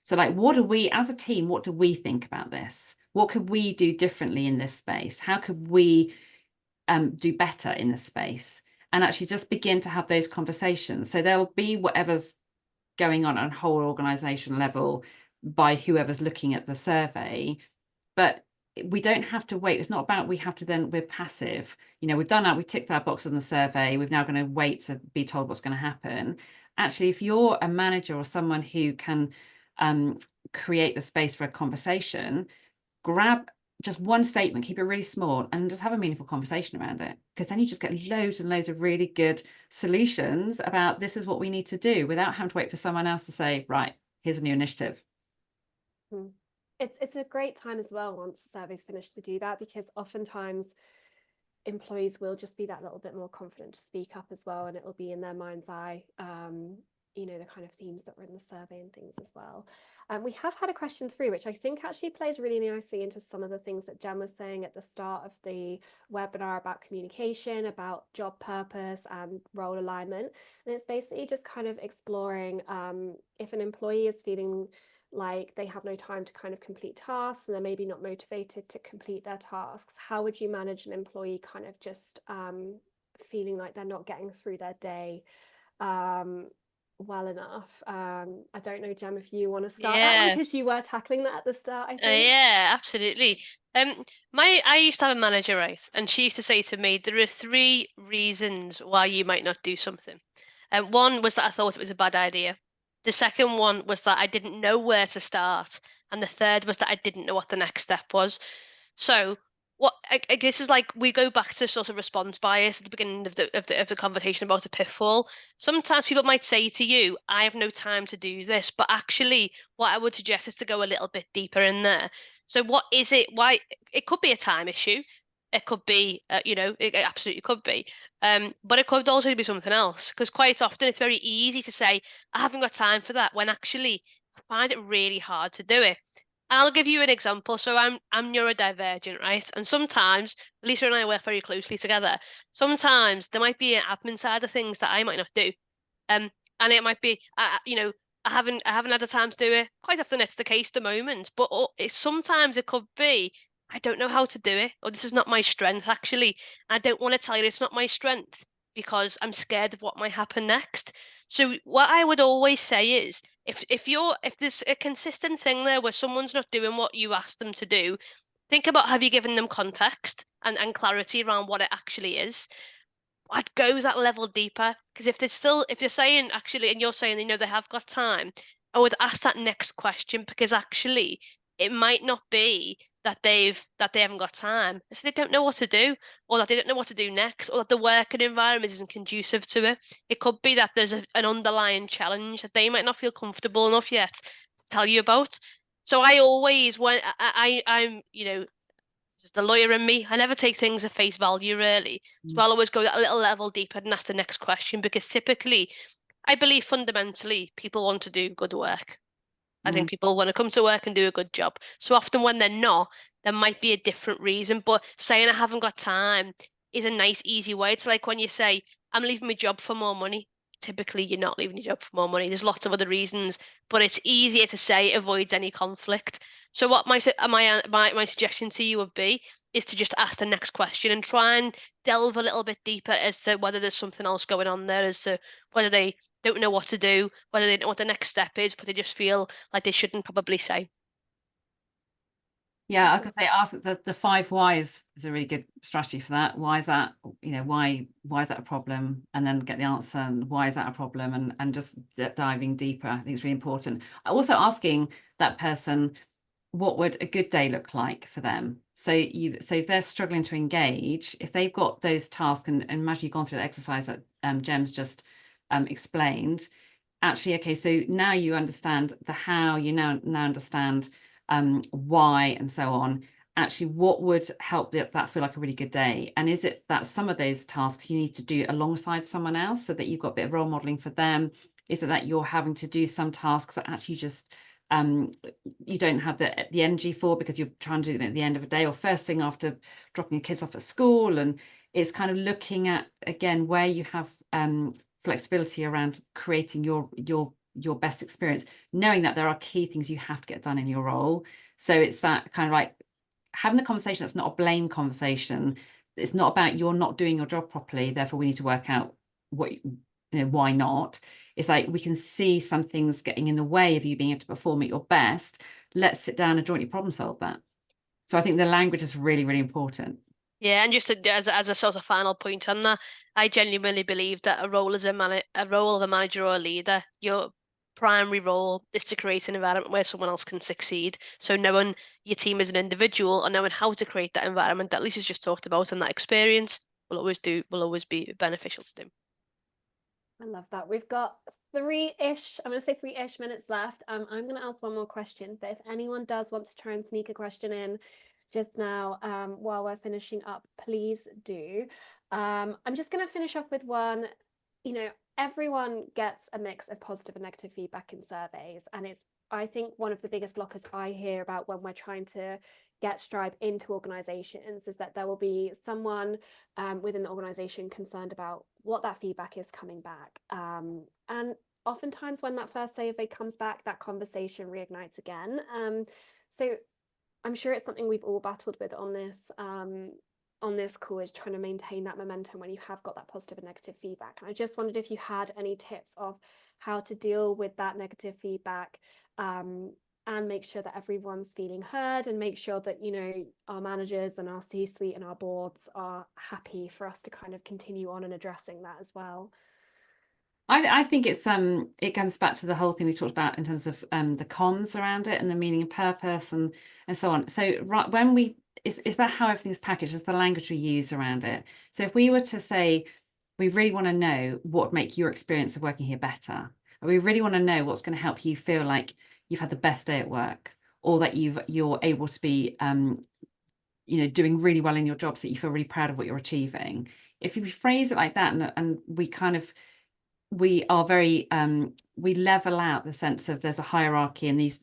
So like, what do we, as a team, what do we think about this? What could we do differently in this space? How could we do better in this space? And actually just begin to have those conversations. So there'll be whatever's going on a whole organization level by whoever's looking at the survey, but we don't have to wait. It's not about we're passive. You know, we've done that, we ticked our box on the survey. We're now going to wait to be told what's going to happen. Actually, if you're a manager or someone who can create the space for a conversation, grab just one statement, keep it really small, and just have a meaningful conversation around it. Because then you just get loads and loads of really good solutions about this is what we need to do without having to wait for someone else to say, right, here's a new initiative. It's a great time as well once the survey's finished to do that, because oftentimes employees will just be that little bit more confident to speak up as well, and it will be in their mind's eye, you know, the kind of themes that were in the survey and things as well. We have had a question through, which I think actually plays really nicely into some of the things that Gemma was saying at the start of the webinar about communication, about job purpose and role alignment. And it's basically just kind of exploring if an employee is feeling like they have no time to kind of complete tasks and they're maybe not motivated to complete their tasks, how would you manage an employee kind of just feeling like they're not getting through their day well enough? I don't know, Gem, if you want to start that one, because you were tackling that at the start, I think. Yeah, absolutely. I used to have a manager, right, and she used to say to me, there are 3 reasons why you might not do something. One was that I thought it was a bad idea. The second one was that I didn't know where to start, and the third was that I didn't know what the next step was. So I guess is like we go back to sort of response bias at the beginning of the conversation about a pitfall. Sometimes people might say to you, I have no time to do this, but actually what I would suggest is to go a little bit deeper in there. So what is it? Why? It could be a time issue. It could be, it absolutely could be. But it could also be something else, because quite often it's very easy to say, I haven't got time for that, when actually I find it really hard to do it. I'll give you an example. So I'm neurodivergent, right? And sometimes Lisa and I work very closely together. Sometimes there might be an admin side of things that I might not do, and it might be, I haven't had the time to do it. Quite often it's the case at the moment, but sometimes it could be I don't know how to do it, or this is not my strength actually. I don't want to tell you it's not my strength because I'm scared of what might happen next. So what I would always say is if there's a consistent thing there where someone's not doing what you asked them to do, think about, have you given them context and clarity around what it actually is? I'd go that level deeper, because if they're saying actually, and you're saying they have got time, I would ask that next question, because actually it might not be that they haven't got time. So they don't know what to do, or that they don't know what to do next, or that the working environment isn't conducive to it. It could be that there's an underlying challenge that they might not feel comfortable enough yet to tell you about. So I always, when I'm just the lawyer in me, I never take things at face value, really. So I'll always go that a little level deeper and ask the next question, because typically I believe fundamentally people want to do good work. I think people want to come to work and do a good job. So often when they're not, there might be a different reason. But saying I haven't got time is a nice, easy way. It's like when you say, I'm leaving my job for more money. Typically, you're not leaving your job for more money. There's lots of other reasons, but it's easier to say, it avoids any conflict. So what my suggestion to you would be is to just ask the next question and try and delve a little bit deeper as to whether there's something else going on there, as to whether they don't know what to do, whether they don't know what the next step is, but they just feel like they shouldn't probably say. Yeah, I was gonna say, ask the 5 whys is a really good strategy for that. Why is that, why is that a problem? And then get the answer, and why is that a problem? And just diving deeper, I think it's really important. Also asking that person, what would a good day look like for them? So if they're struggling to engage, if they've got those tasks, and imagine you've gone through the exercise that Gem's just explained. Actually, okay, so now you understand the how, you now understand why, and so on. Actually, what would help that feel like a really good day? And is it that some of those tasks you need to do alongside someone else, so that you've got a bit of role modeling for them? Is it that you're having to do some tasks that actually just you don't have the energy for, because you're trying to do them at the end of a day or first thing after dropping your kids off at school? And it's kind of looking at, again, where you have flexibility around creating your best experience, knowing that there are key things you have to get done in your role. So it's that kind of like having the conversation that's not a blame conversation. It's not about you're not doing your job properly, therefore we need to work out why not. It's like, we can see some things getting in the way of you being able to perform at your best. Let's sit down and jointly problem solve that. So I think the language is really, really important. Yeah, and just as a sort of final point on that, I genuinely believe that a role as a role of a manager or a leader, your primary role is to create an environment where someone else can succeed. So knowing your team as an individual and knowing how to create that environment that Lisa's just talked about, and that experience will always be beneficial to do. I love that. We've got 3-ish, I'm going to say 3-ish minutes left. I'm going to ask one more question, but if anyone does want to try and sneak a question in just now, while we're finishing up, please do. I'm just going to finish off with one. Everyone gets a mix of positive and negative feedback in surveys, and it's, I think, one of the biggest blockers I hear about when we're trying to get Stribe into organizations is that there will be someone within the organization concerned about what that feedback is coming back. And oftentimes when that first survey comes back, that conversation reignites again. So I'm sure it's something we've all battled with on this call, is trying to maintain that momentum when you have got that positive and negative feedback. And I just wondered if you had any tips of how to deal with that negative feedback, and make sure that everyone's feeling heard, and make sure that our managers and our C-suite and our boards are happy for us to kind of continue on and addressing that as well. I think it's it comes back to the whole thing we talked about in terms of the comms around it and the meaning and purpose and so on. So when it's about how everything's packaged, it's the language we use around it. So if we were to say, we really want to know what would make your experience of working here better, or we really want to know what's going to help you feel like you've had the best day at work, or that you're able to be doing really well in your job, so that you feel really proud of what you're achieving. If you phrase it like that, and we are very we level out the sense of there's a hierarchy, and these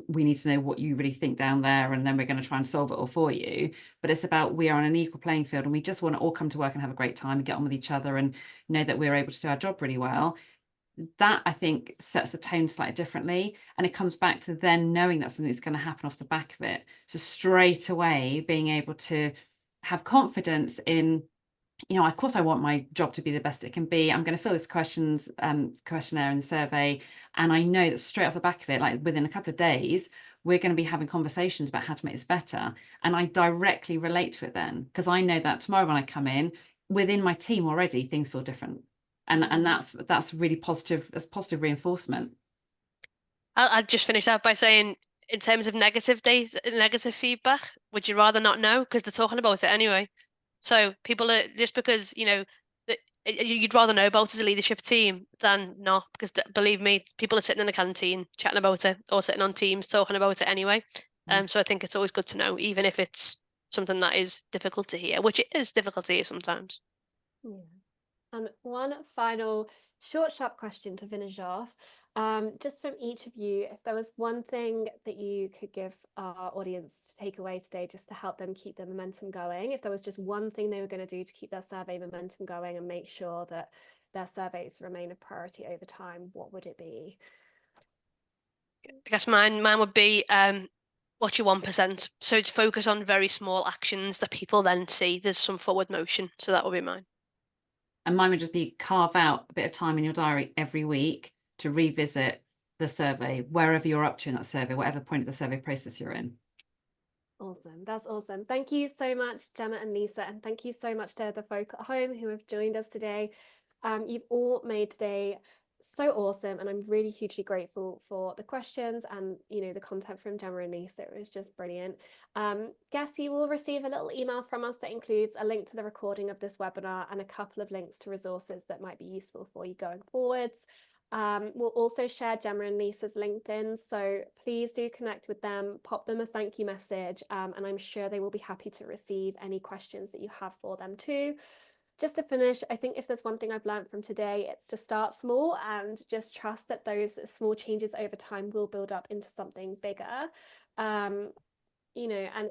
we need to know what you really think down there, and then we're going to try and solve it all for you. But it's about, we are on an equal playing field, and we just want to all come to work and have a great time and get on with each other, and know that we're able to do our job really well. That, I think, sets the tone slightly differently, and it comes back to then knowing that something that's going to happen off the back of it. So straight away being able to have confidence in, of course I want my job to be the best it can be. I'm going to fill this questionnaire and survey, and I know that straight off the back of it, like within a couple of days, we're going to be having conversations about how to make this better. And I directly relate to it then, because I know that tomorrow when I come in, within my team already, things feel different. And that's really positive, as positive reinforcement. I'll just finish that by saying, in terms of negative feedback, would you rather not know? Because they're talking about it anyway. So people are, just because you'd rather know about as a leadership team than not, because believe me, people are sitting in the canteen chatting about it, or sitting on Teams talking about it anyway. So I think it's always good to know, even if it's something that is difficult to hear, which it is difficult to hear sometimes. Yeah. And one final short, sharp question to finish off. Just from each of you, if there was one thing that you could give our audience to take away today, just to help them keep their momentum going, if there was just one thing they were going to do to keep their survey momentum going and make sure that their surveys remain a priority over time, what would it be? I guess mine would be what's your 1%? So it's focus on very small actions that people then see there's some forward motion. So that would be mine. And mine would just be carve out a bit of time in your diary every week to revisit the survey, wherever you're up to in that survey, whatever point of the survey process you're in. Awesome. That's awesome. Thank you so much, Gemma and Lisa, and thank you so much to the folk at home who have joined us today. You've all made today so awesome, and I'm really hugely grateful for the questions and, you know, the content from Gemma and Lisa. It was just brilliant. Guess you will receive a little email from us that includes a link to the recording of this webinar and a couple of links to resources that might be useful for you going forwards. We'll also share Gemma and Lisa's LinkedIn, so please do connect with them, pop them a thank you message, and I'm sure they will be happy to receive any questions that you have for them too. Just to finish, I think if there's one thing I've learned from today, it's to start small and just trust that those small changes over time will build up into something bigger. You know, and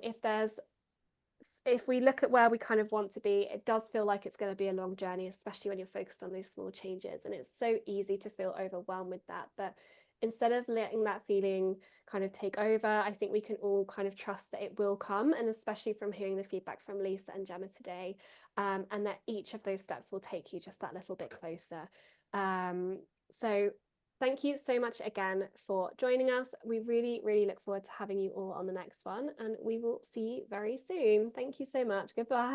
if we look at where we kind of want to be, it does feel like it's going to be a long journey, especially when you're focused on those small changes. And it's so easy to feel overwhelmed with that. But instead of letting that feeling kind of take over, I think we can all kind of trust that it will come. And especially from hearing the feedback from Lisa and Gemma today, and that each of those steps will take you just that little bit closer. So thank you so much again for joining us. We really, really look forward to having you all on the next one, and we will see you very soon. Thank you so much. Goodbye.